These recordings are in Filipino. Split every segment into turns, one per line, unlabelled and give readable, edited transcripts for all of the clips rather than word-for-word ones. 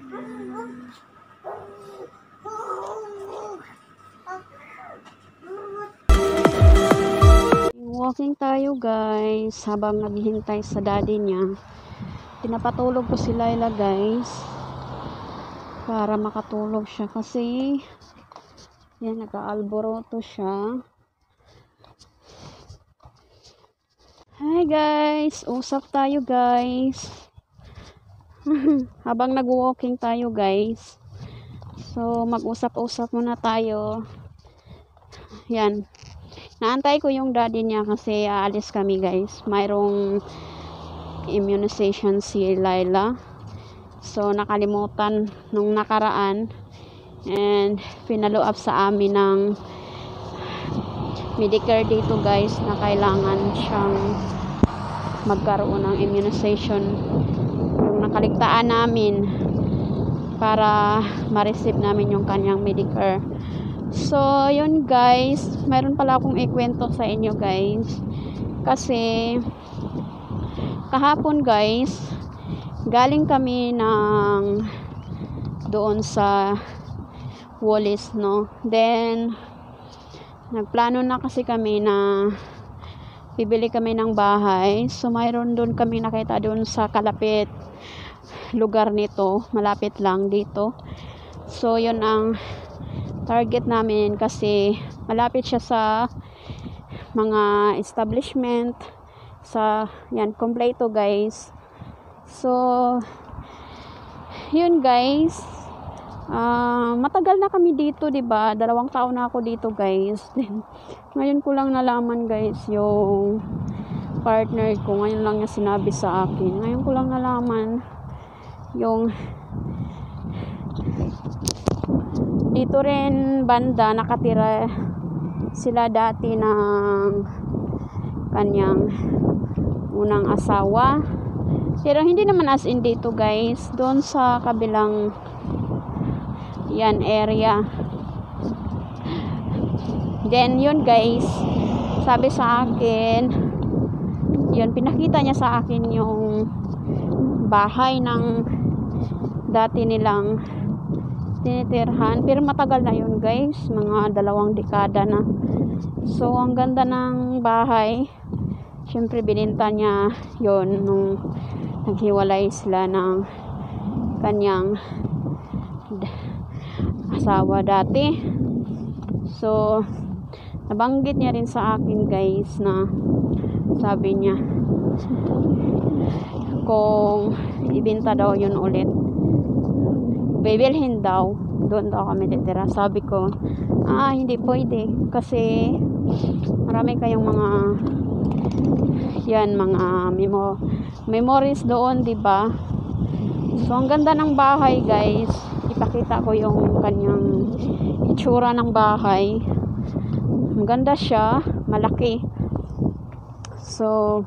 Walking tayo guys habang naghihintay sa daddy niya. Pinapatulog ko si Laila guys para makatulog siya kasi yan, nag-aalboroto siya. Hi guys, usap tayo guys. Habang nag-walking tayo guys, so mag-usap-usap muna tayo. Yan, naantay ko yung daddy niya kasi aalis kami guys. Mayroong immunization si Laila, so nakalimutan nung nakaraan and pinalo up sa amin ng Medicare dito guys na kailangan siyang magkaroon ng immunization, yung nakaligtaan namin para ma-receive namin yung kanyang Medicare. So yun guys, mayroon pala akong ikwento sa inyo guys kasi kahapon guys galing kami ng doon sa Wallis, no, then nagplano na kasi kami na bibili kami ng bahay. So mayroon doon kami nakita doon sa kalapit lugar nito, malapit lang dito. So yun ang target namin kasi malapit siya sa mga establishment, sa yan, kompleto guys. So yun guys, matagal na kami dito, 'di ba? 2 taon na ako dito guys. Ngayon ko lang nalaman guys yung partner ko, ngayon lang niya sinabi sa akin. Ngayon ko lang nalaman yung dito rin banda nakatira sila dati ng kanyang unang asawa, pero hindi naman as in dito guys, doon sa kabilang yan area. Then yun guys, sabi sa akin, yun, pinakita niya sa akin yung bahay ng dati nilang tinitirhan, pero matagal na yun guys, mga 2 dekada na. So ang ganda ng bahay. Syempre bininta niya yon nung naghiwalay sila ng kanyang asawa dati. So nabanggit niya rin sa akin guys na sabi niya kung ibenta daw yun ulit, bibilhin daw, doon daw kami titira. Sabi ko hindi pwede kasi marami kayong mga yan, mga memories doon, 'di ba? So ang ganda ng bahay guys, ipakita ko yung kanyang itsura ng bahay. Ang ganda siya, malaki. So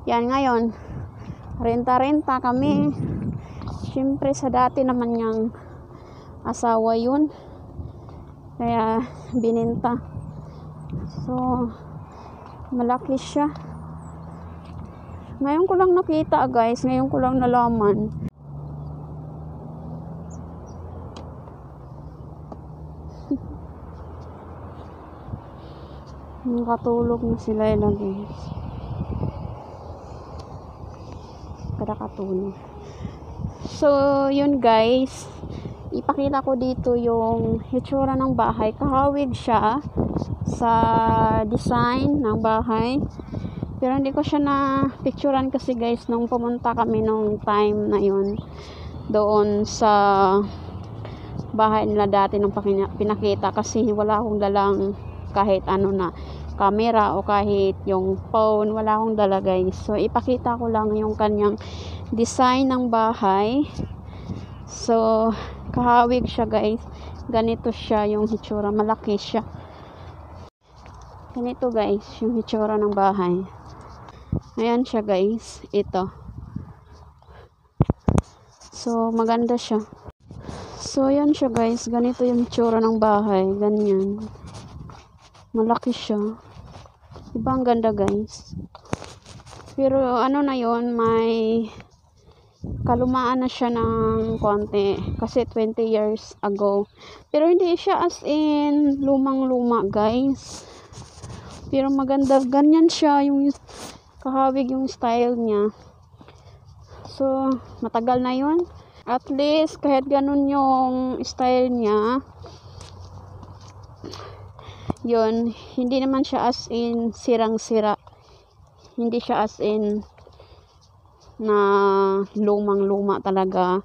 yan, ngayon renta kami. Siyempre sa dati naman niyang asawa yun, kaya bininta. So malaki siya. Ngayon ko lang nakita guys, ngayon ko lang nalaman. Nakatulog na si Laila guys. Kada katulog. So yun guys, ipakita ko dito yung hitsura ng bahay. Kahawig siya sa design ng bahay, pero hindi ko siya na picturean kasi guys nung pumunta kami nung time na yun doon sa bahay nila dati nung pinakita, kasi wala akong dalang kahit ano na camera o kahit yung phone, wala akong dala guys. So ipakita ko lang yung kanyang design ng bahay. So kahawig siya guys, ganito siya yung hitsura, malaki siya. Ganito guys yung hitsura ng bahay. Ayan siya guys, ito. So maganda siya. So yan siya guys, ganito yung hitsura ng bahay, ganyan. Malaki siya. Diba ang ganda guys? Pero ano na yon, may kalumaan na siya ng konti kasi 20 years ago. Pero hindi siya as in lumang-luma, guys. Pero maganda, ganyan siya yung kahawig yung style niya. So, matagal na yun. At least, kahit ganun yung style niya, yun, hindi naman siya as in sirang-sira. Hindi siya as in na lumang-luma talaga.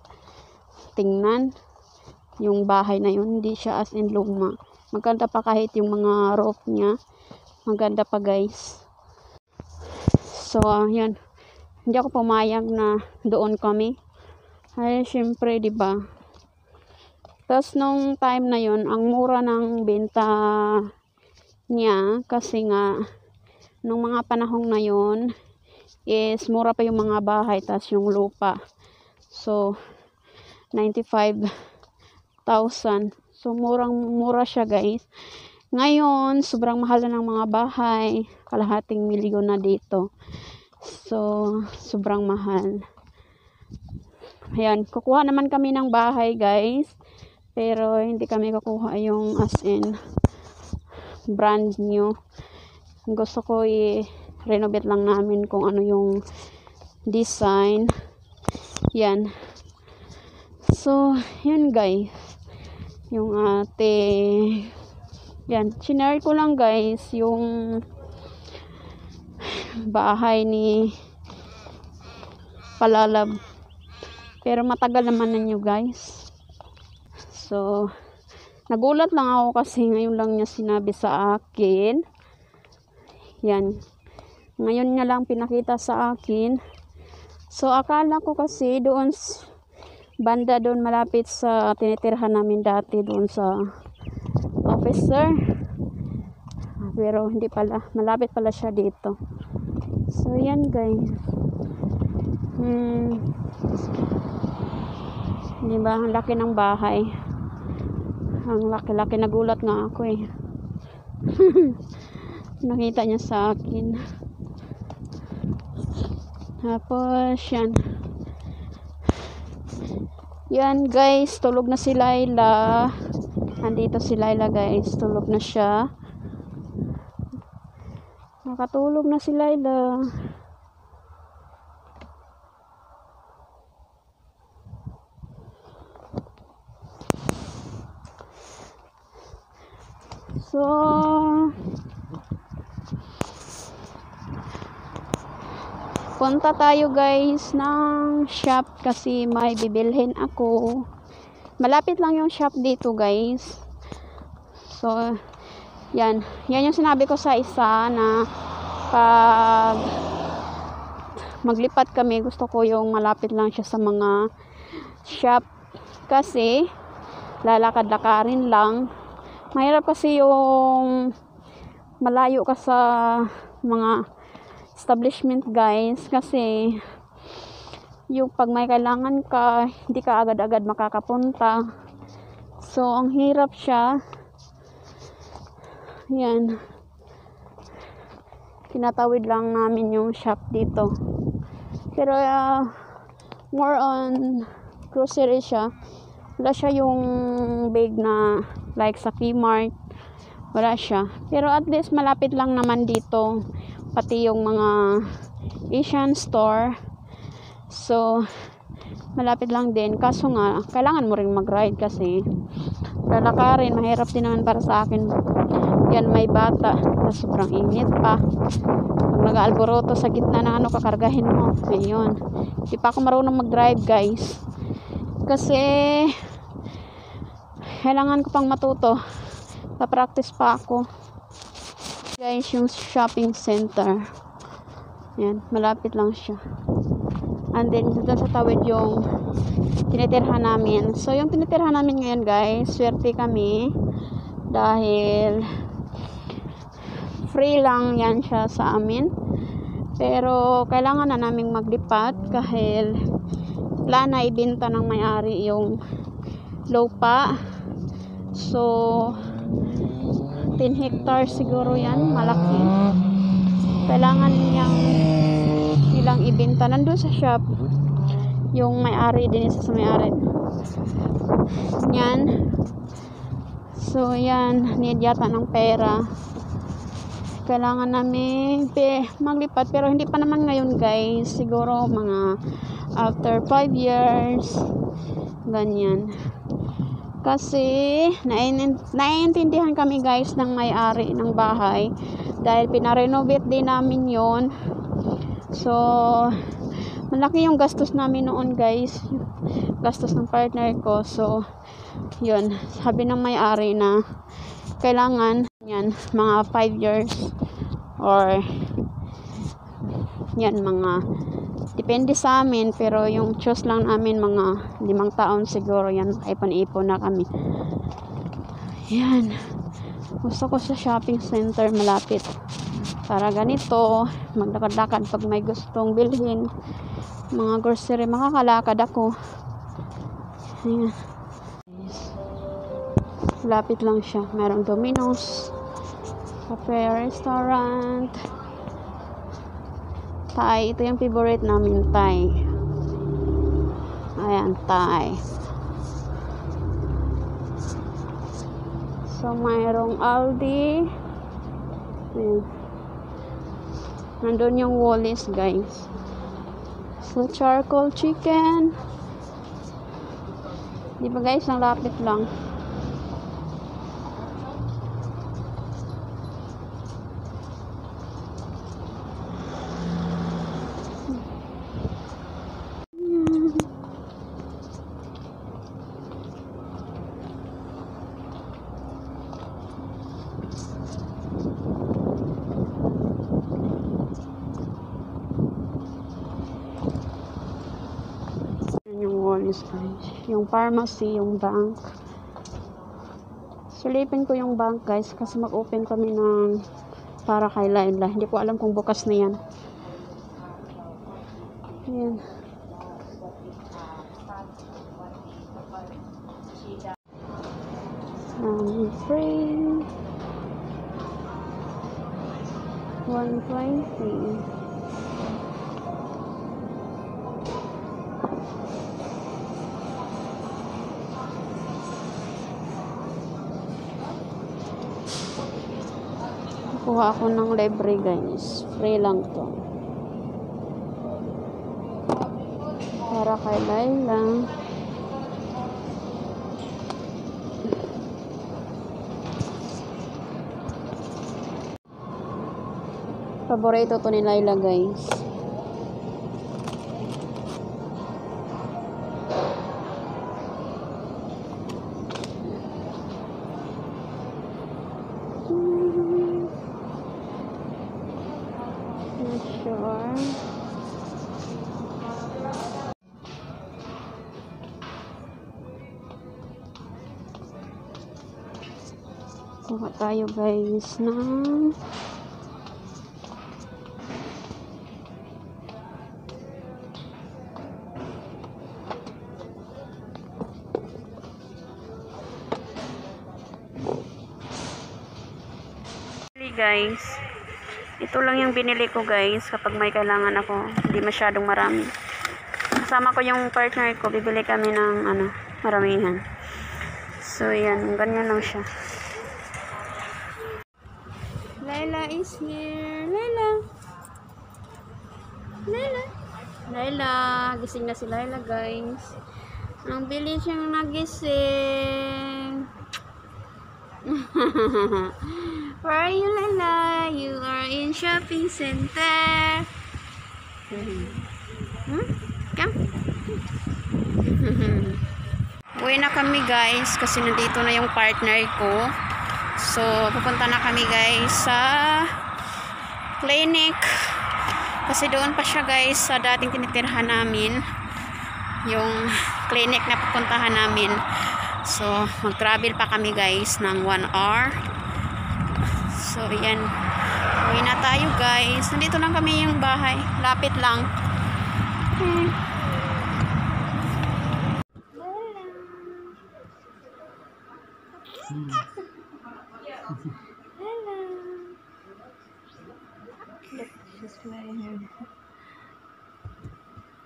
Tingnan, yung bahay na yun, hindi siya as in luma. Maganda pa kahit yung mga roof niya. Maganda pa, guys. So, yan. Hindi ako pumayag na doon kami. Ay, syempre, diba? Tapos, nung time na yun, ang mura ng benta niya, kasi nga, nung mga panahong na yun, is mura pa yung mga bahay, tas yung lupa. So, 95,000. So, murang-mura siya, guys. Ngayon, sobrang mahal na ng mga bahay. Kalahating milyon na dito. So, sobrang mahal. Ayan, kukuha naman kami ng bahay, guys. Pero, hindi kami kukuha yung as in brand new. Gusto ko i-renovate lang namin kung ano yung design. Yan. So, yun, guys. Yung yan, sinare ko lang, guys, yung bahay ni Palalab. Pero matagal naman ninyo, guys. So, nagulat lang ako kasi ngayon lang niya sinabi sa akin. Yan. Ngayon niya lang pinakita sa akin. So, akala ko kasi doon banda doon malapit sa tinitirhan namin dati doon sa officer. Pero hindi pala. Malapit pala siya dito. So, yan, guys. Diba? Ang laki ng bahay. Ang laki-laki, nagulat nga ako eh. Nakita niya sa akin. Tapos, yan. Yan, guys. Tulog na si Laila. Andito si Laila, guys. Tulog na siya. Nakatulog na si Laila. So, punta tayo, guys, ng shop kasi may bibilhin ako. Malapit lang yung shop dito, guys. So, yan. Yan yung sinabi ko sa isa na pag maglipat kami, gusto ko yung malapit lang siya sa mga shop kasi lalakad-lakarin lang. Mahirap kasi yung malayo ka sa mga establishment, guys, kasi yung pag may kailangan ka, hindi ka agad-agad makakapunta. So, ang hirap siya. Yan. Tinatawid lang namin yung shop dito. Pero, more on grocery siya. Wala siya yung big na like sa Kmart. Wala siya. Pero at least malapit lang naman dito. Pati yung mga Asian store. So, malapit lang din. Kaso nga, kailangan mo rin mag-ride kasi lalakarin. Mahirap din naman para sa akin. Yan, may bata. Sobrang init pa. Pag nag-alboroto sa gitna ng ano, kakargahin mo. Ayun. Di pa ako marunong mag-drive, guys. Kasi kailangan ko pang matuto. Pa-practice pa ako. Guys, yung shopping center. Yan, malapit lang siya. And then, doon sa tawid yung tinitirhan namin. So, yung tinitirhan namin ngayon, guys, swerte kami. Dahil free lang yan siya sa amin. Pero, kailangan na naming maglipat kahit plana ibenta ng may-ari yung lupa. So, 10 hectares siguro yan, malaki. Kailangan nilang ibenta. Nandun sa shop yung may-ari din, isa sa may-ari. Yan. So, yan. Need yata ng pera. Kailangan namin maglipat. Pero hindi pa naman ngayon, guys. Siguro mga after 5 years. Ganyan. Kasi, naiintindihan kami, guys, ng may-ari ng bahay. Dahil pinarenovate din namin yon. So, malaki yung gastos namin noon, guys. Gastos ng partner ko. So, yun. Sabi ng may-ari na kailangan yan, mga 5 years or yan, mga depende sa amin, pero yung choose lang namin mga 5 taon siguro yan, ipon-ipon na kami. Yan, gusto ko sa shopping center malapit para ganito maglakad-lakad pag may gustong bilhin, mga grocery, makakalakad ako. Ayan, lapit lang siya. Merong Domino's, cafe, restaurant, Thai. Ito yung favorite namin, Thai. Ayan, Thai. So, mayroong Aldi. Ayan. Nandun yung Wallis, guys. So, charcoal chicken. Di ba, guys? Ang lapit lang. Yung pharmacy, yung bank. Silipin ko yung bank, guys, kasi mag-open kami ng para kay Laila. Hindi ko alam kung bukas na yan. Ayan. Free 120. Kuha ako ng libre, guys. Free lang to. Para kay Laila. Paborito to ni Laila, guys. Sure. Kuha tayo, guys, ng guys. Ito lang yung binili ko, guys, kapag may kailangan ako. Hindi masyadong marami. Kasama ko yung partner ko, bibili kami ng maramihan. So, yan. Ganyan lang siya. Laila is here. Laila. Laila. Laila. Gising na si Laila, guys. Ang bilis siyang nagising. Where are you, Laila? You are in shopping center. Come. Uwi na kami, guys, kasi nandito na yung partner ko. So, pupunta na kami, guys, sa clinic. Kasi doon pa siya, guys, sa dating tinitirhan namin. Yung clinic na pupuntahan namin. So, mag-travel pa kami, guys, ng 1 hour. So, yan. Uwi na tayo, guys. Nandito lang kami yung bahay. Lapit lang. Hello. Look, she's wearing her.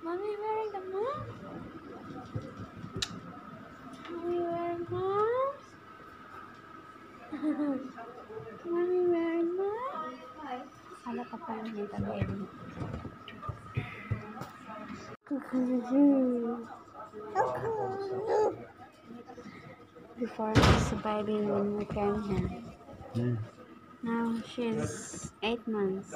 Mommy wearing the mask. the baby. Before she's a baby when we came here. Now she's 8 months.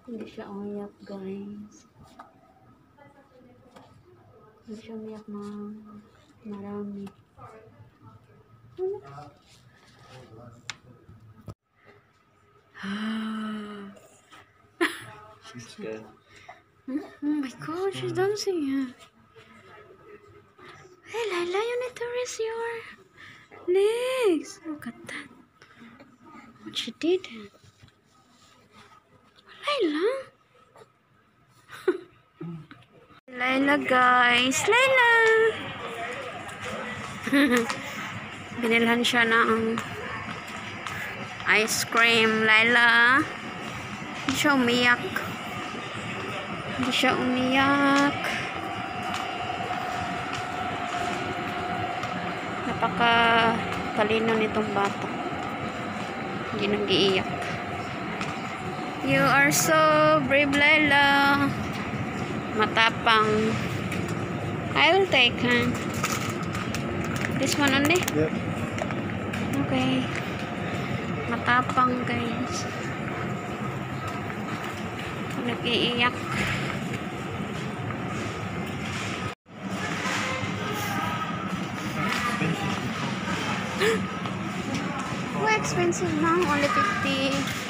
Hindi siya umiyak, guys. Hindi siya umiyak na marami.
She's scared.
Oh my god, she's dancing here. Hey Layla, you need to rest your legs. Look at that. What she did. Layla. Layla, guys. Layla. Binilhan siya ng ice cream. Layla. Hindi siya umiyak. Hindi siya umiyak. Napaka-talino nitong bata. Hindi nag-iiyak. You are so brave, Layla. Matapang. I will take her. This one only?
Yep.
Okay. Matapang, guys. Nag-iiyak. How expensive now? Only 50.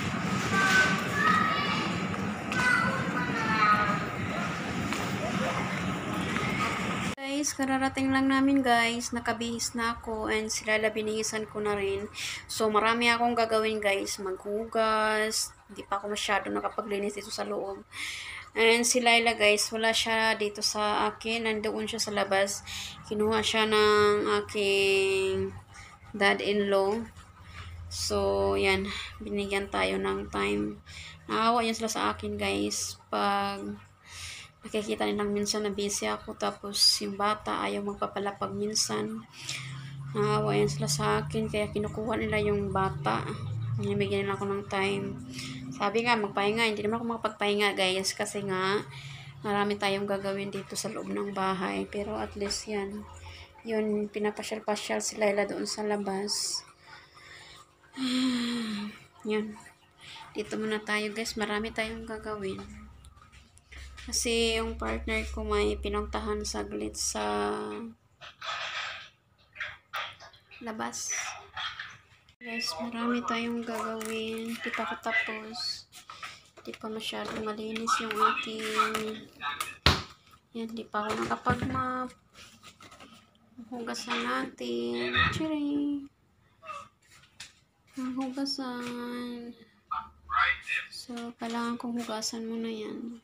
Guys, kararating lang namin, guys. Nakabihis na ako and sila binihisan ko na rin. So, marami akong gagawin, guys. Maghugas. Hindi pa ako masyado nakapaglinis dito sa loob. And si Layla, guys, wala siya dito sa akin. Nandoon siya sa labas. Kinuha siya ng aking dad-in-law. So, yan. Binigyan tayo ng time. Naawa yan sila sa akin, guys. Pag nakikita nilang minsan na busy ako, tapos yung bata ayaw magpapalapag minsan. Naawa yan sila sa akin, kaya kinukuha nila yung bata. Binibigyan nila ako ng time. Sabi nga, magpahinga. Hindi naman ako makapagpahinga, guys, kasi nga marami tayong gagawin dito sa loob ng bahay. Pero at least yan. Yun, pinapasyal-pasyal si Layla doon sa labas. Yan. Dito muna tayo, guys. Marami tayong gagawin. Kasi yung partner ko may pinuntahan saglit sa labas. Guys, marami tayong gagawin. Di pa ako tapos. Di pa masyadong malinis yung aking. Yan, di pa ako nakapag-map. Hugasan natin. Chiring. Hugasan. So, kailangan kong hugasan muna yan.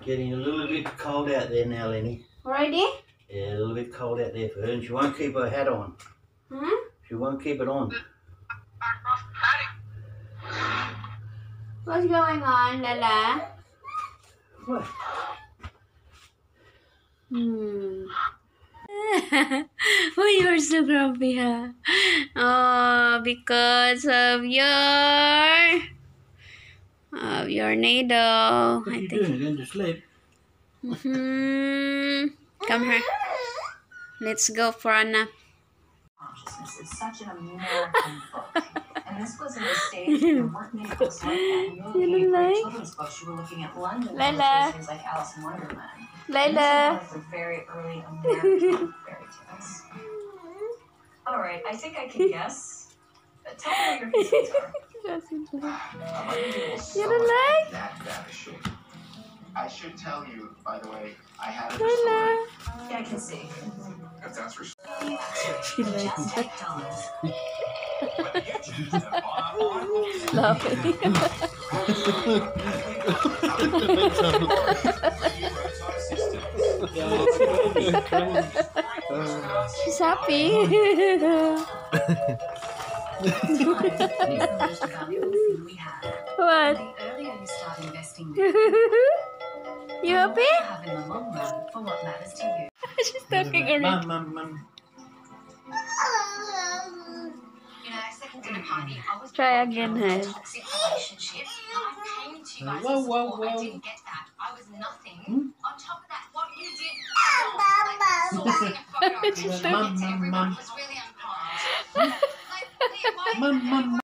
Getting a little bit cold out there now, Lenny.
Already?
Yeah, a little bit cold out there for her, and she won't keep her hat on.
Huh?
She won't keep it on.
What's going on, Lala?
What?
Oh, you're so grumpy, huh? Oh, because of your needle.
What are you doing? Going to sleep?
Come here. Let's go for a nap.
Consciousness. It's such an American book. And this was in the States, there weren't many books like that. You were looking at great children's books. You were looking at London things like Alice in Wonderland. And this is one of the very early American fairy tales. All right, I think I can guess. Tell me what your feelings are.
You don't like?
That vanishing. I should tell you, by the way, I had a story.
Yeah, I can see.
If that's for
Just $8.
Laughing. She's happy. What?
The earlier you start investing,
You happy?
have in the long run for what matters to you.
She's talking already.
Mum.
You know, second dinner party, I was
Try again, hey.
toxic relationship. I came to you guys
Whoa,
as
whoa,
support. I
whoa.
didn't get that. I was nothing.
Hmm?
On top of that, what you did, sourcing a photo of
She's
to
Mum.
everyone was really unkind. Like, why-
Mum.